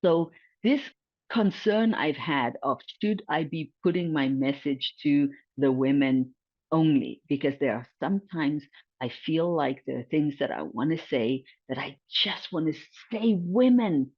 So this concern I've had of should I be putting my message to the women only? Because there are sometimes I feel like there are things that I want to say that I just want to say, women,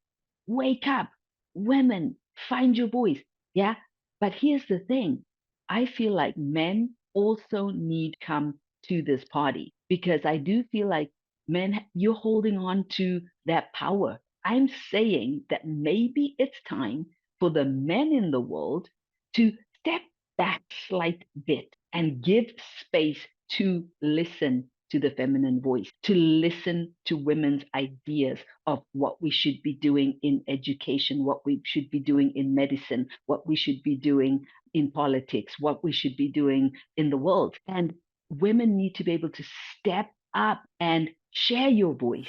wake up, women, find your voice. Yeah. But here's the thing. I feel like men also need come to this party because I do feel like men, you're holding on to that power. I'm saying that maybe it's time for the men in the world to step back slight bit and give space to listen to the feminine voice, to listen to women's ideas of what we should be doing in education, what we should be doing in medicine, what we should be doing in politics, what we should be doing in the world. And women need to be able to step up and share your voice.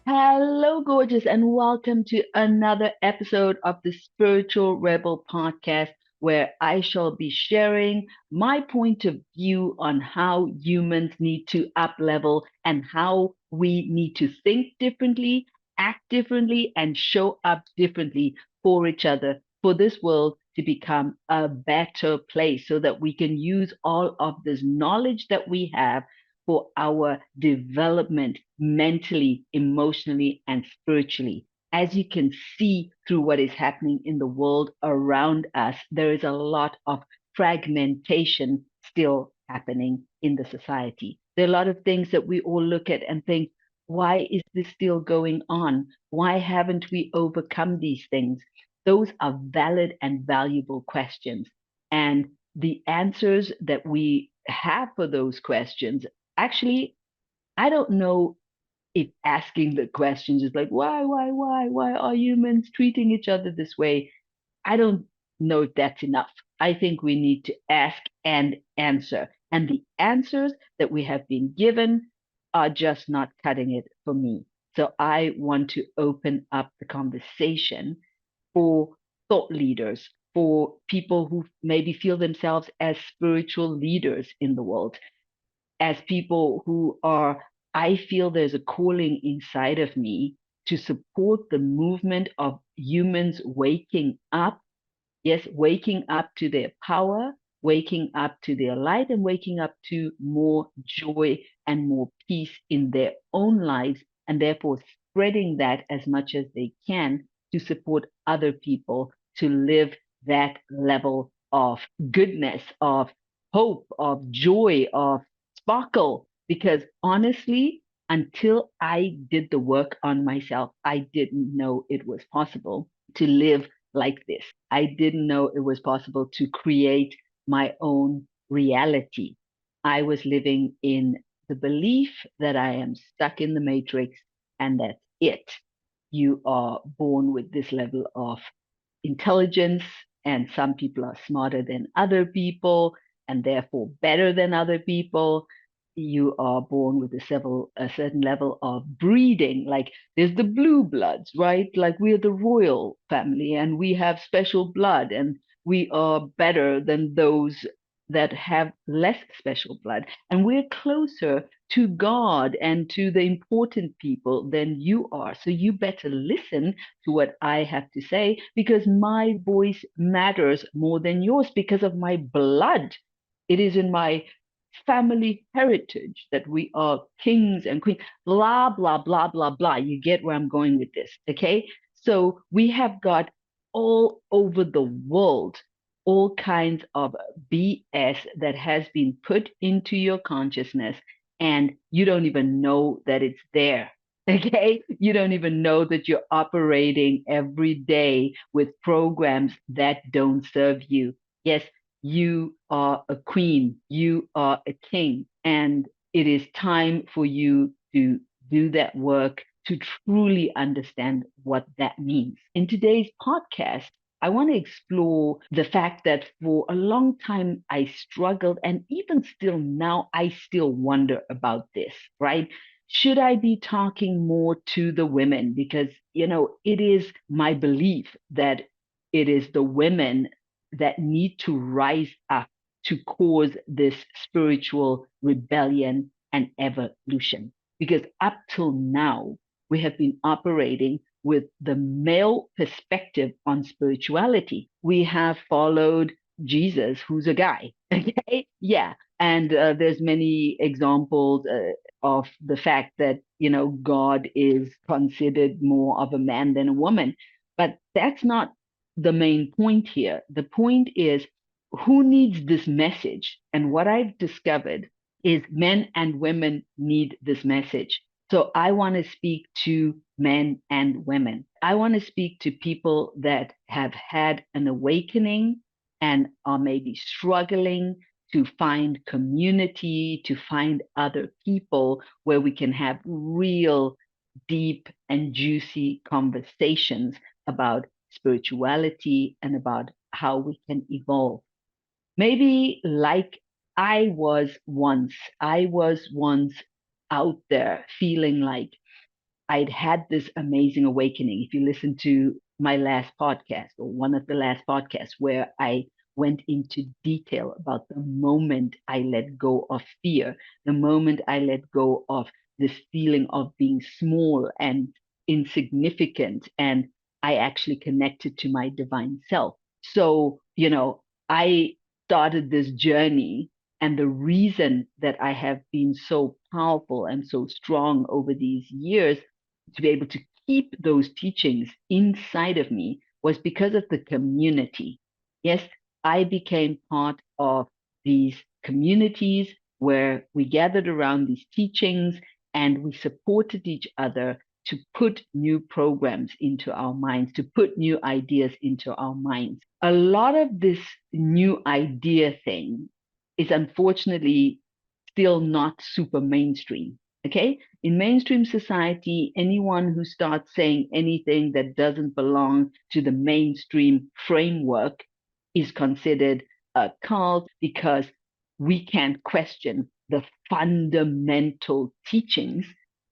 Hello, gorgeous, and welcome to another episode of the Spiritual Rebel podcast, where I shall be sharing my point of view on how humans need to up level and how we need to think differently, act differently, and show up differently for each other, for this world to become a better place so that we can use all of this knowledge that we have for our development mentally, emotionally, and spiritually. As you can see through what is happening in the world around us, there is a lot of fragmentation still happening in the society. There are a lot of things that we all look at and think, why is this still going on? Why haven't we overcome these things? Those are valid and valuable questions. And the answers that we have for those questions, actually, I don't know if asking the questions is like, why are humans treating each other this way? I don't know if that's enough. I think we need to ask and answer. And the answers that we have been given are just not cutting it for me. So I want to open up the conversation for thought leaders, for people who maybe feel themselves as spiritual leaders in the world, as people who are, I feel there's a calling inside of me to support the movement of humans waking up. Yes, waking up to their power, waking up to their light, and waking up to more joy and more peace in their own lives, and therefore spreading that as much as they can to support other people to live that level of goodness, of hope, of joy, of sparkle. Because honestly, until I did the work on myself, I didn't know it was possible to live like this. I didn't know it was possible to create my own reality. I was living in the belief that I am stuck in the matrix and that's it. You are born with this level of intelligence, and some people are smarter than other people and therefore better than other people. You are born with a certain level of breeding. Like there's the blue bloods, right? Like we're the royal family and we have special blood and we are better than those that have less special blood. And we're closer to God and to the important people than you are. So you better listen to what I have to say because my voice matters more than yours because of my blood. It is in my family heritage that we are kings and queens, blah, blah, blah, blah, blah. You get where I'm going with this, okay? So we have got all over the world all kinds of BS that has been put into your consciousness, and you don't even know that it's there. Okay, you don't even know that you're operating every day with programs that don't serve you. Yes, you are a queen, you are a king, and it is time for you to do that work to truly understand what that means. In today's podcast, I want to explore the fact that for a long time I struggled, and even still now, I still wonder about this, right? should I be talking more to the women? Because, it is my belief that it is the women that need to rise up to cause this spiritual rebellion and evolution. Because up till now, we have been operating with the male perspective on spirituality. We have followed Jesus, who's a guy. Okay. Yeah. And there's many examples of the fact that, God is considered more of a man than a woman. But that's not the main point here. The point is who needs this message? And what I've discovered is men and women need this message. So I want to speak to men and women. I want to speak to people that have had an awakening and are maybe struggling to find community, to find other people where we can have real, deep, and juicy conversations about spirituality and about how we can evolve. Maybe like I was once out there feeling like I'd had this amazing awakening. If you listen to my last podcast or one of the last podcasts where I went into detail about the moment I let go of fear, the moment I let go of this feeling of being small and insignificant, and I actually connected to my divine self. So, I started this journey, and the reason that I have been so powerful and so strong over these years to be able to keep those teachings inside of me was because of the community. Yes, I became part of these communities where we gathered around these teachings and we supported each other to put new programs into our minds, to put new ideas into our minds. A lot of this new idea thing is unfortunately still not super mainstream. Okay. In mainstream society, anyone who starts saying anything that doesn't belong to the mainstream framework is considered a cult because we can't question the fundamental teachings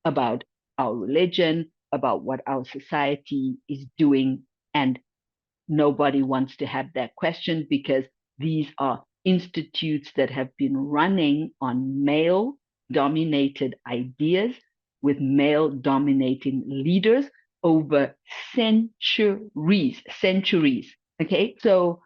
about our religion, about what our society is doing. And nobody wants to have that question because these are institutes that have been running on male dominated ideas with male dominating leaders over centuries. Okay. So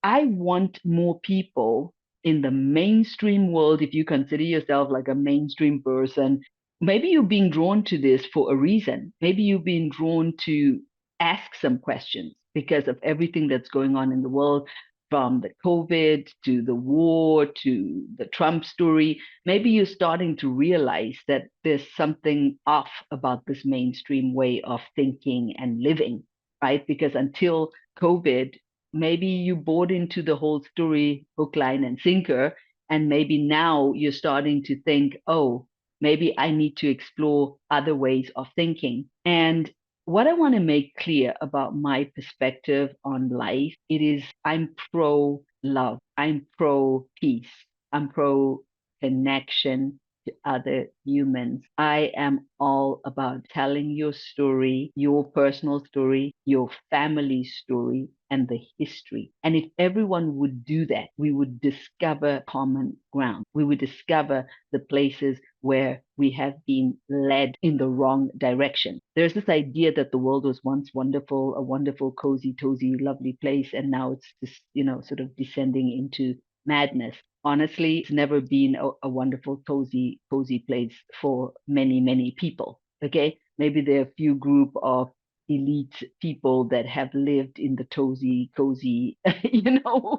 I want more people in the mainstream world. If you consider yourself like a mainstream person, maybe you're being drawn to this for a reason. Maybe you've been drawn to ask some questions because of everything that's going on in the world, from the COVID to the war to the Trump story. Maybe you're starting to realize that there's something off about this mainstream way of thinking and living, right? Because until COVID, maybe you bought into the whole story hook, line, and sinker. And maybe now you're starting to think, oh, maybe I need to explore other ways of thinking. And what I want to make clear about my perspective on life, it is I'm pro love, I'm pro peace, I'm pro connection to other humans. I am all about telling your story, your personal story, your family story, and the history. And if everyone would do that, we would discover common ground. We would discover the places where we have been led in the wrong direction. There's this idea that the world was once wonderful, a wonderful, cozy, tozy, lovely place, and now it's just, sort of descending into madness. Honestly, it's never been a wonderful, cozy place for many, many people. Okay. Maybe there are a few group of elite people that have lived in the cozy,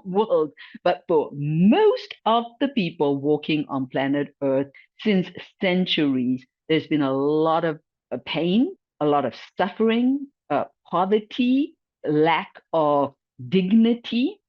world. But for most of the people walking on planet Earth since centuries, there's been a lot of pain, a lot of suffering, poverty, lack of dignity.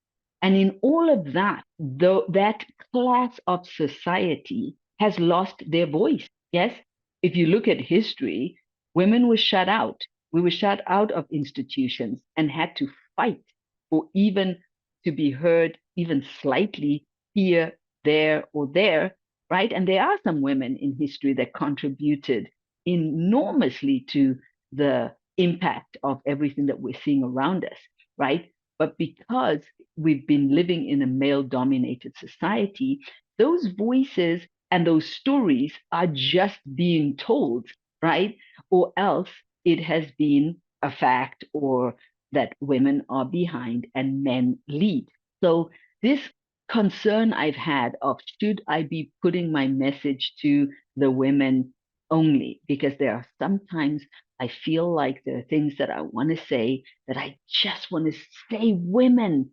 And in all of that, though that class of society has lost their voice. Yes. If you look at history, women were shut out. We were shut out of institutions and had to fight for even to be heard, even slightly here, there, or there, right? And there are some women in history that contributed enormously to the impact of everything that we're seeing around us, right? But because we've been living in a male dominated society, those voices and those stories are just being told, right? Or else it has been a fact or that women are behind and men lead. So this concern I've had of should I be putting my message to the women only, because there are sometimes I feel like there are things that I want to say that I just want to say, women,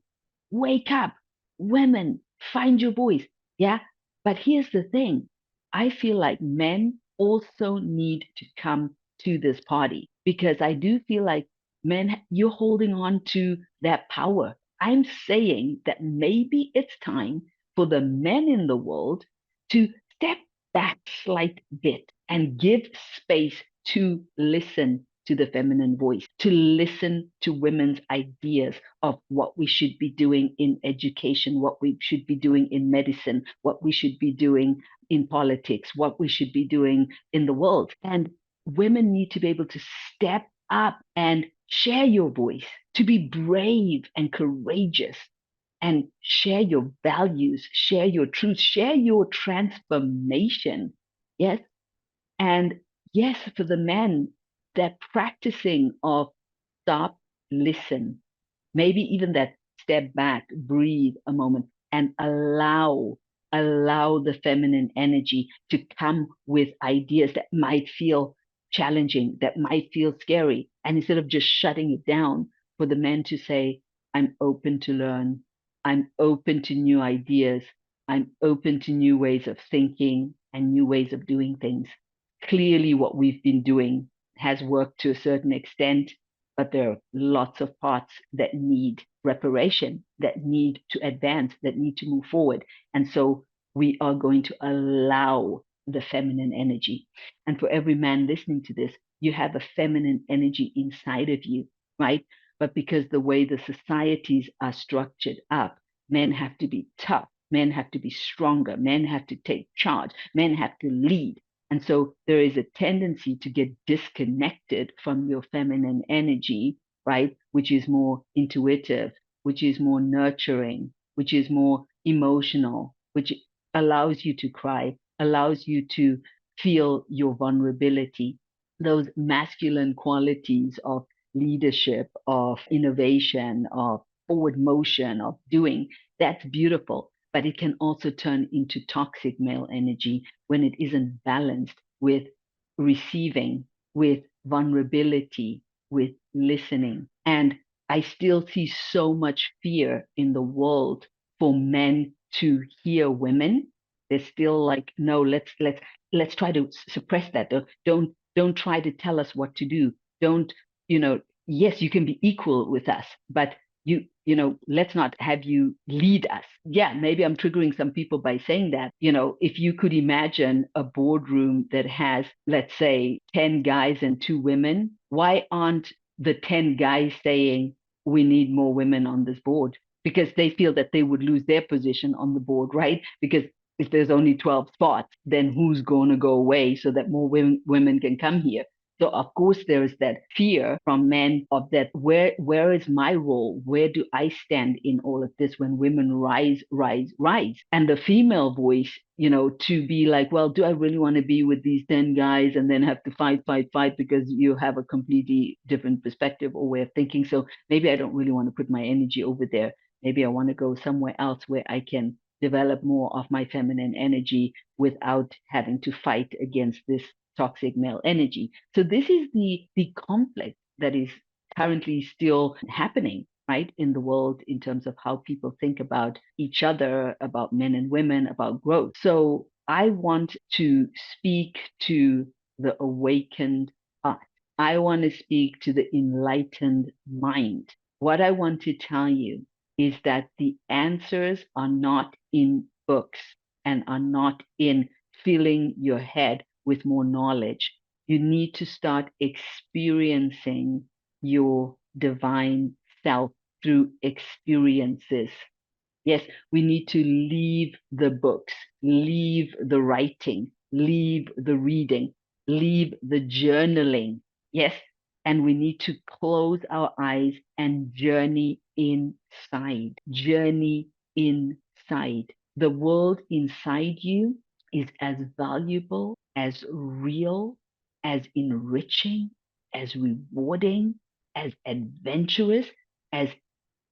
wake up, women, find your voice. Yeah. But here's the thing, I feel like men also need to come to this party because I do feel like men, you're holding on to that power. I'm saying that maybe it's time for the men in the world to step back slight bit and give space to listen to the feminine voice, to listen to women's ideas of what we should be doing in education, what we should be doing in medicine, what we should be doing in politics, what we should be doing in the world. And women need to be able to step up and share your voice, to be brave and courageous and share your values, share your truth, share your transformation. Yes. And yes, for the men, that practicing of stop, listen, maybe even that step back, breathe a moment and allow the feminine energy to come with ideas that might feel challenging, that might feel scary. And instead of just shutting it down, for the men to say, I'm open to learn, I'm open to new ideas, I'm open to new ways of thinking and new ways of doing things. Clearly what we've been doing has worked to a certain extent, but there are lots of parts that need reparation, that need to advance, that need to move forward. And so we are going to allow the feminine energy. And for every man listening to this, you have a feminine energy inside of you, right? But because the way the societies are structured up, men have to be tough, men have to be stronger, men have to take charge, men have to lead. And so there is a tendency to get disconnected from your feminine energy, right? Which is more intuitive, which is more nurturing, which is more emotional, which allows you to cry, allows you to feel your vulnerability. Those masculine qualities of leadership, of innovation, of forward motion, of doing, that's beautiful. But it can also turn into toxic male energy when it isn't balanced with receiving, with vulnerability, with listening. And I still see so much fear in the world for men to hear women. They're still like, no, let's try to suppress that. Don't try to tell us what to do. Don't, yes, you can be equal with us, but let's not have you lead us. Yeah, maybe I'm triggering some people by saying that. If you could imagine a boardroom that has, let's say, 10 guys and two women, why aren't the 10 guys saying we need more women on this board? Because they feel that they would lose their position on the board, right? Because if there's only 12 spots, then who's going to go away so that more women can come here? So of course there is that fear from men of that, where is my role? Where do I stand in all of this when women rise? And the female voice, to be like, well, do I really want to be with these 10 guys and then have to fight because you have a completely different perspective or way of thinking? So maybe I don't really want to put my energy over there. Maybe I want to go somewhere else where I can develop more of my feminine energy without having to fight against this toxic male energy. So this is the conflict that is currently still happening, right, in the world in terms of how people think about each other, about men and women, about growth. So I want to speak to the awakened heart. I want to speak to the enlightened mind. What I want to tell you is that the answers are not in books and are not in filling your head with more knowledge. You need to start experiencing your divine self through experiences. Yes, we need to leave the books, leave the writing, leave the reading. leave the journaling. Yes. And we need to close our eyes and journey inside. Journey inside. The world inside you is as valuable, as real, as enriching, as rewarding, as adventurous as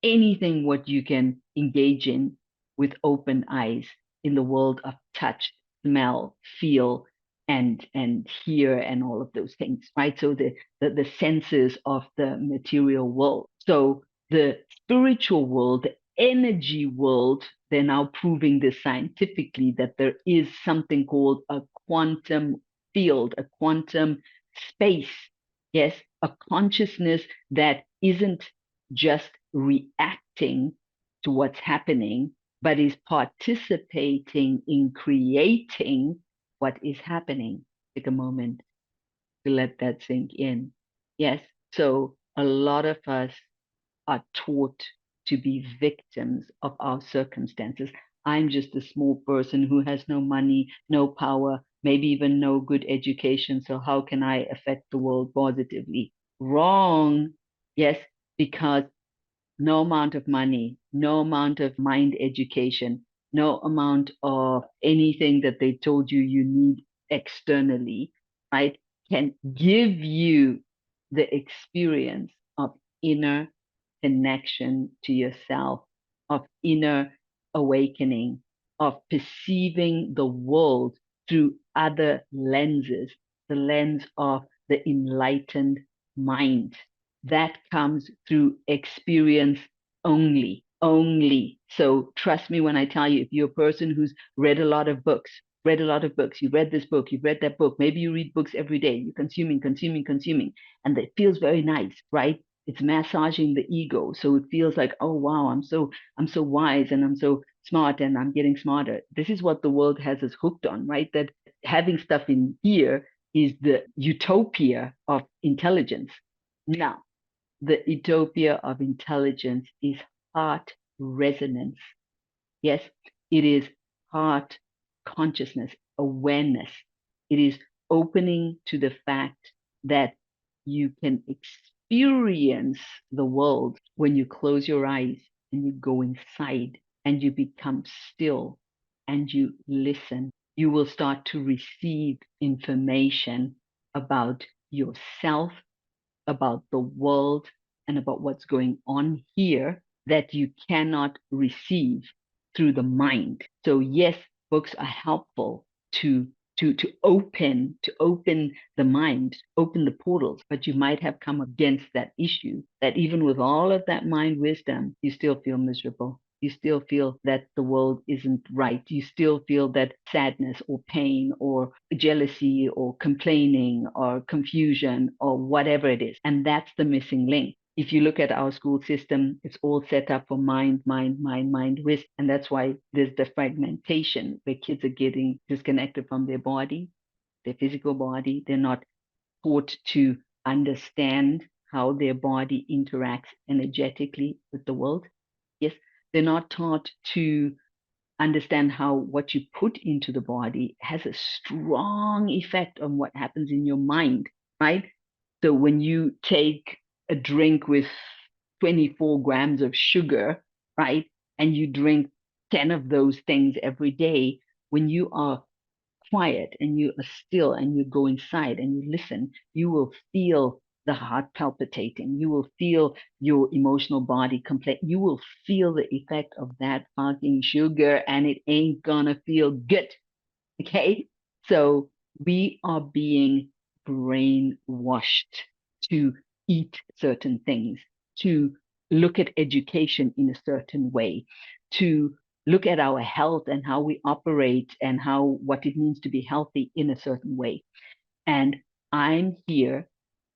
anything what you can engage in with open eyes in the world of touch, smell, feel, and hear, and all of those things, right? So the senses of the material world. So the spiritual world, the energy world, they're now proving this scientifically that there is something called a quantum field, a quantum space. Yes, a consciousness that isn't just reacting to what's happening, but is participating in creating what is happening. Take a moment to let that sink in. Yes, so a lot of us are taught to be victims of our circumstances. I'm just a small person who has no money, no power, maybe even no good education. So, how can I affect the world positively? Wrong. Yes, because no amount of money, no amount of mind education, no amount of anything that they told you you need externally, right, can give you the experience of inner connection to yourself, of inner awakening, of perceiving the world through other lenses, the lens of the enlightened mind. That comes through experience only, only. So trust me when I tell you, if you're a person who's read a lot of books, you read this book, you've read that book, maybe you read books every day, you're consuming, and it feels very nice, right? It's massaging the ego. So it feels like, oh wow, I'm so wise and I'm so smart and I'm getting smarter. This is what the world has us hooked on, right? That having stuff in here is the utopia of intelligence. Now, the utopia of intelligence is heart resonance. Yes, it is heart consciousness, awareness. It is opening to the fact that you can experience the world when you close your eyes and you go inside and you become still and you listen. You will start to receive information about yourself, about the world, and about what's going on here that you cannot receive through the mind. So yes, books are helpful to to open the mind, open the portals, but you might have come against that issue that even with all of that mind wisdom, you still feel miserable. You still feel that the world isn't right. You still feel that sadness or pain or jealousy or complaining or confusion or whatever it is. And that's the missing link. If you look at our school system, it's all set up for mind, wisdom. And that's why there's the fragmentation where kids are getting disconnected from their body, their physical body. They're not taught to understand how their body interacts energetically with the world. Yes, they're not taught to understand how what you put into the body has a strong effect on what happens in your mind, right? So when you take a drink with 24 grams of sugar, right, and you drink 10 of those things every day, when you are quiet and you are still and you go inside and you listen, you will feel the heart palpitating. You will feel your emotional body complete. You will feel the effect of that fucking sugar and it ain't gonna feel good. Okay. So we are being brainwashed to eat certain things, to look at education in a certain way, to look at our health and how we operate and how what it means to be healthy in a certain way. And I'm here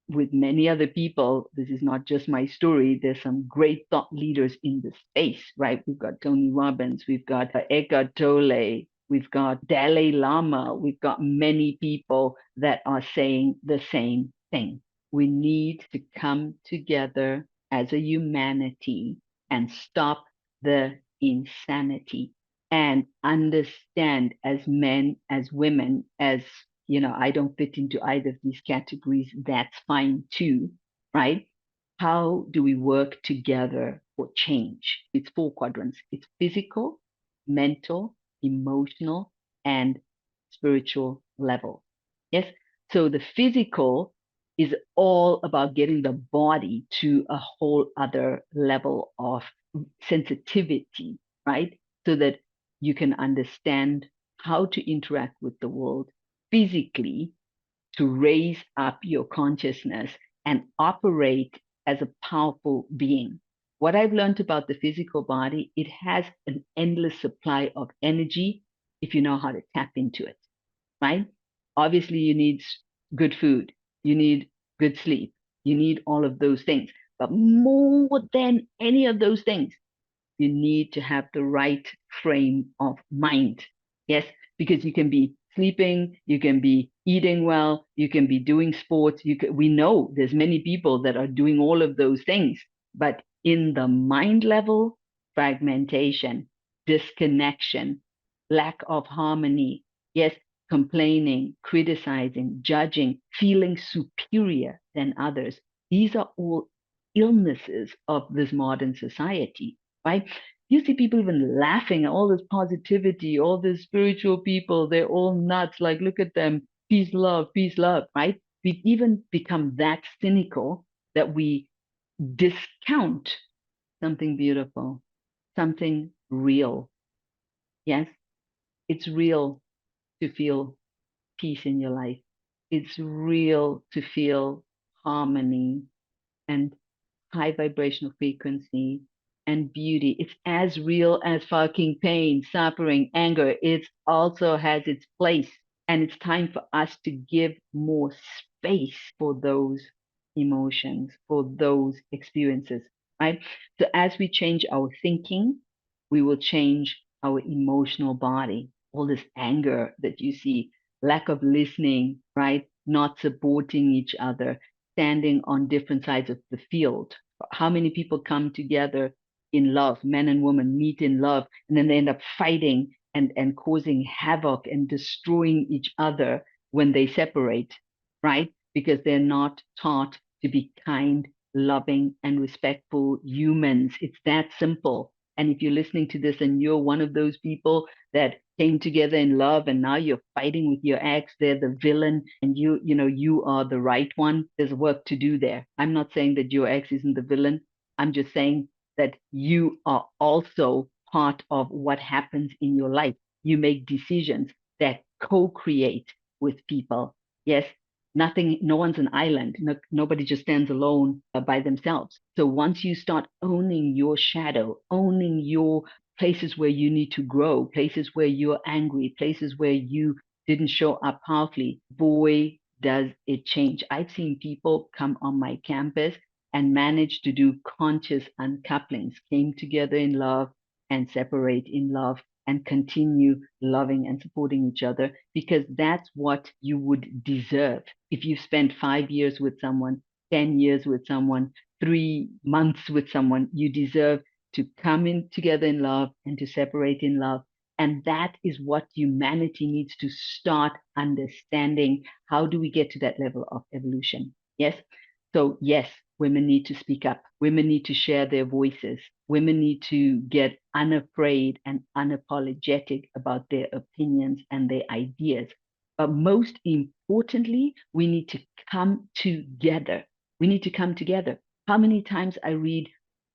with many other people. This is not just my story. There's some great thought leaders in the space, right? We've got Tony Robbins, we've got Eckhart Tolle, we've got Dalai Lama, we've got many people that are saying the same thing. We need to come together as a humanity and stop the insanity and understand as men, as women, as I don't fit into either of these categories. That's fine too, right? How do we work together for change? It's four quadrants. It's physical, mental, emotional, and spiritual level. Yes. So the physical is all about getting the body to a whole other level of sensitivity, right? So that you can understand how to interact with the world physically to raise up your consciousness and operate as a powerful being. What I've learned about the physical body, it has an endless supply of energy if you know how to tap into it, right? Obviously, you need good food, you need good sleep, you need all of those things. But more than any of those things, you need to have the right frame of mind. Yes, because you can be sleeping, you can be eating well, you can be doing sports. We know there's many people that are doing all of those things, but in the mind level, fragmentation, disconnection, lack of harmony. Yes, complaining, criticizing, judging, feeling superior than others. These are all illnesses of this modern society, right? You see people even laughing at all this positivity, all these spiritual people, they're all nuts. Like, look at them, peace, love, right? We've even become that cynical that we discount something beautiful, something real. Yes, it's real to feel peace in your life. It's real to feel harmony and high vibrational frequency and beauty. It's as real as fucking pain, suffering, anger. It also has its place. And it's time for us to give more space for those emotions, for those experiences, right? So as we change our thinking, we will change our emotional body. All this anger that you see, lack of listening, right? Not supporting each other, standing on different sides of the field. How many people come together in love, men and women meet in love, and then they end up fighting and causing havoc and destroying each other when they separate, right? Because they're not taught to be kind, loving, and respectful humans. It's that simple. And if you're listening to this and you're one of those people that came together in love and now you're fighting with your ex, they're the villain and you are the right one, there's work to do there. I'm not saying that your ex isn't the villain. I'm just saying that you are also part of what happens in your life. You make decisions that co-create with people. Yes, nothing, no one's an island. No, nobody just stands alone by themselves. So once you start owning your shadow, owning your places where you need to grow, places where you're angry, places where you didn't show up powerfully, boy, does it change. I've seen people come on my campus and manage to do conscious uncouplings, came together in love and separate in love and continue loving and supporting each other because that's what you would deserve. If you spent 5 years with someone, 10 years with someone, 3 months with someone, you deserve to come in together in love and to separate in love. And that is what humanity needs to start understanding. How do we get to that level of evolution? Yes. So, yes, women need to speak up. Women need to share their voices. Women need to get unafraid and unapologetic about their opinions and their ideas. But most importantly, we need to come together. We need to come together. How many times I read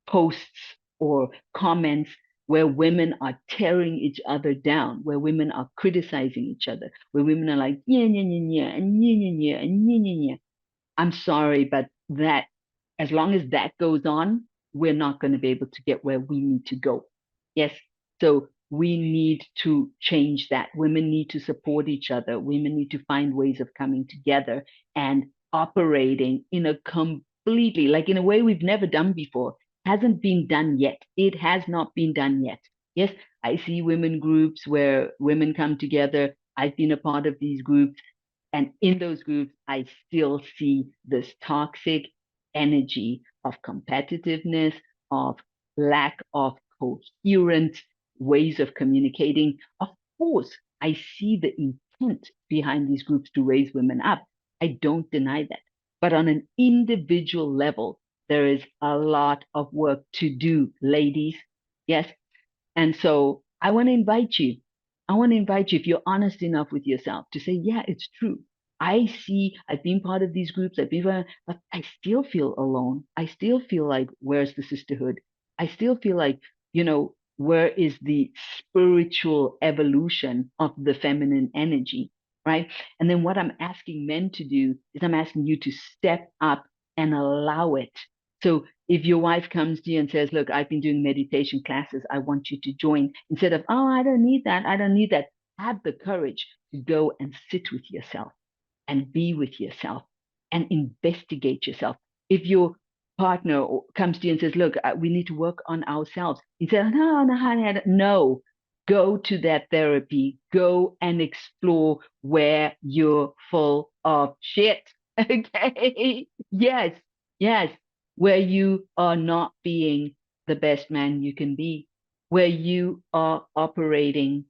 posts or comments where women are tearing each other down, where women are criticizing each other, where women are like, yeah, yeah, yeah, yeah, and yeah, yeah, yeah, and yeah, yeah, yeah. I'm sorry, but that, as long as that goes on, we're not going to be able to get where we need to go. Yes. So we need to change that. Women need to support each other. Women need to find ways of coming together and operating in a completely, like in a way we've never done before. Hasn't been done yet. It has not been done yet. Yes, I see women groups where women come together. I've been a part of these groups and in those groups, I still see this toxic energy of competitiveness, of lack of coherent ways of communicating. Of course, I see the intent behind these groups to raise women up. I don't deny that. But on an individual level, there is a lot of work to do, ladies. Yes. And so I want to invite you. I want to invite you, if you're honest enough with yourself, to say, yeah, it's true. I see, I've been part of these groups, but I still feel alone. I still feel like, where's the sisterhood? I still feel like, where is the spiritual evolution of the feminine energy, right? And then what I'm asking men to do is I'm asking you to step up and allow it. So if your wife comes to you and says, look, I've been doing meditation classes, I want you to join, instead of, oh, I don't need that, I don't need that, have the courage to go and sit with yourself and be with yourself and investigate yourself. If your partner comes to you and says, look, we need to work on ourselves, instead of, no, no, honey, no, go to that therapy, go and explore where you're full of shit. Okay. Yes. Yes, where you are not being the best man you can be, where you are operating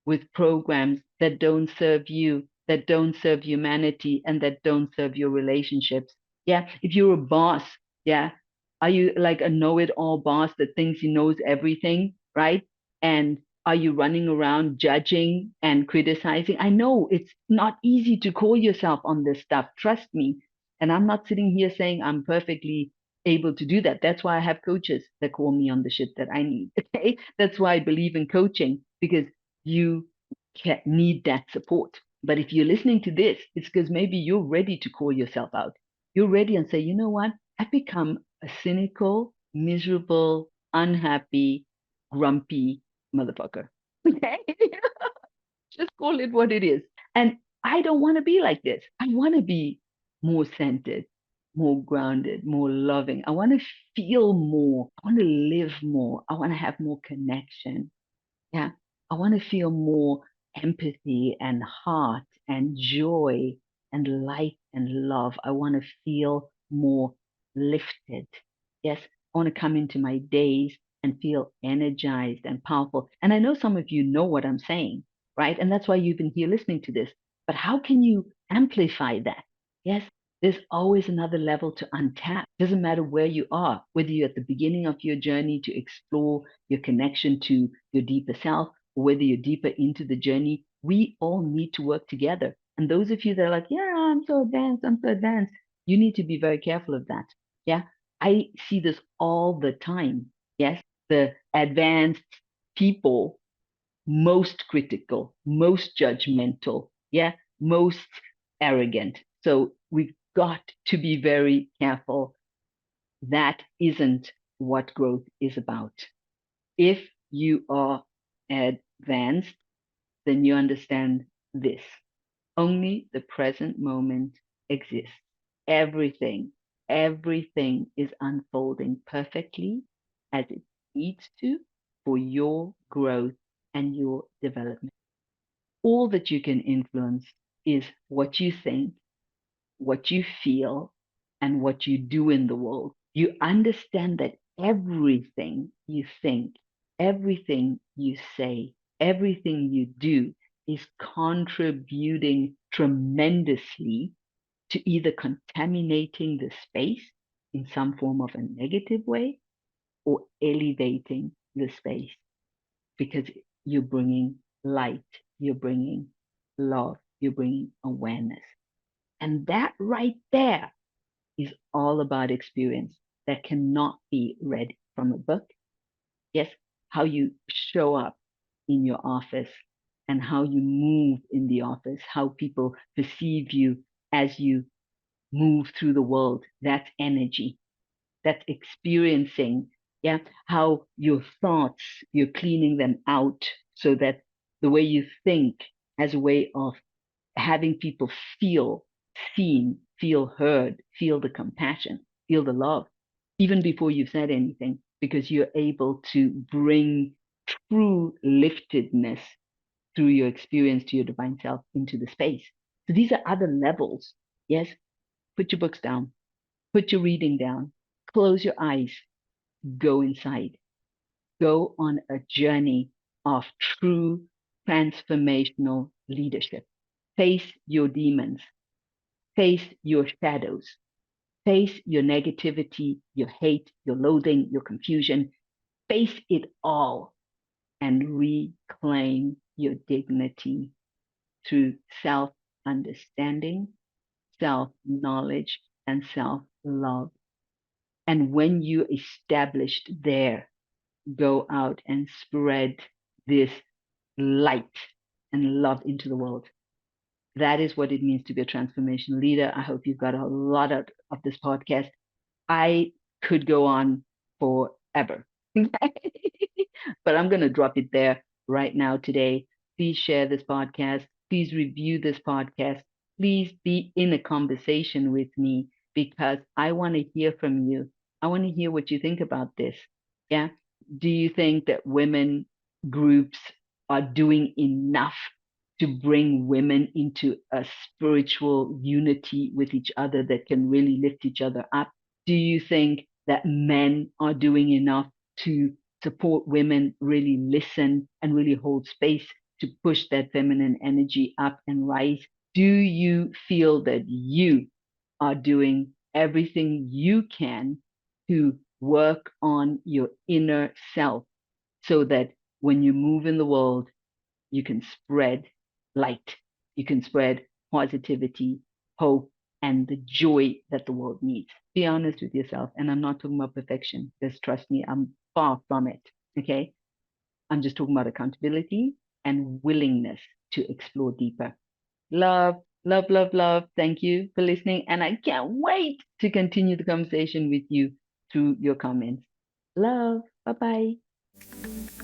with programs that don't serve you, that don't serve humanity, and that don't serve your relationships. Yeah, if you're a boss, yeah, are you like a know-it-all boss that thinks he knows everything, right? And are you running around judging and criticizing? I know it's not easy to call yourself on this stuff. Trust me. And I'm not sitting here saying I'm perfectly able to do that. That's why I have coaches that call me on the shit that I need. Okay. That's why I believe in coaching, because you need that support. But if you're listening to this, it's because maybe you're ready to call yourself out. You're ready and say, you know what? I've become a cynical, miserable, unhappy, grumpy motherfucker. Okay. Just call it what it is. And I don't want to be like this. I want to be more centered, more grounded, more loving. I want to feel more. I want to live more. I want to have more connection. Yeah. I want to feel more empathy and heart and joy and light and love. I want to feel more lifted. Yes. I want to come into my days and feel energized and powerful. And I know some of you know what I'm saying, right? And that's why you've been here listening to this. But how can you amplify that? Yes. There's always another level to untap. Doesn't matter where you are, whether you're at the beginning of your journey to explore your connection to your deeper self, or whether you're deeper into the journey, we all need to work together. And those of you that are like, yeah, I'm so advanced, you need to be very careful of that. Yeah. I see this all the time. Yes. The advanced people, most critical, most judgmental, yeah, most arrogant. So we've got to be very careful. That isn't what growth is about. If you are advanced, then you understand this. Only the present moment exists. Everything, everything is unfolding perfectly as it needs to for your growth and your development. All that you can influence is what you think, what you feel, and what you do in the world. You understand that everything you think, everything you say, everything you do is contributing tremendously to either contaminating the space in some form of a negative way or elevating the space, because you're bringing light, you're bringing love, you're bringing awareness. And that right there is all about experience that cannot be read from a book. Yes, how you show up in your office and how you move in the office, how people perceive you as you move through the world. That's energy. That's experiencing. Yeah, how your thoughts, you're cleaning them out so that the way you think has a way of having people feel seen, feel heard, feel the compassion, feel the love, even before you've said anything, because you're able to bring true liftedness through your experience to your divine self into the space. So these are other levels. Yes, put your books down, put your reading down, close your eyes, go inside, go on a journey of true transformational leadership. Face your demons, face your shadows, face your negativity, your hate, your loathing, your confusion. Face it all and reclaim your dignity through self understanding, self knowledge, and self love. And when you established there, go out and spread this light and love into the world. That is what it means to be a transformation leader. I hope you've got a lot of this podcast. I could go on forever, but I'm going to drop it there right now today. Please share this podcast. Please review this podcast. Please be in a conversation with me because I want to hear from you. I want to hear what you think about this. Yeah. Do you think that women groups are doing enough to bring women into a spiritual unity with each other that can really lift each other up? Do you think that men are doing enough to support women, really listen and really hold space to push that feminine energy up and rise? Do you feel that you are doing everything you can to work on your inner self so that when you move in the world, you can spread light, you can spread positivity, hope, and the joy that the world needs? Be honest with yourself. And I'm not talking about perfection, because trust me, I'm far from it. Okay. I'm just talking about accountability and willingness to explore deeper. Love, love, love, love. Thank you for listening. And I can't wait to continue the conversation with you through your comments. Love. Bye bye.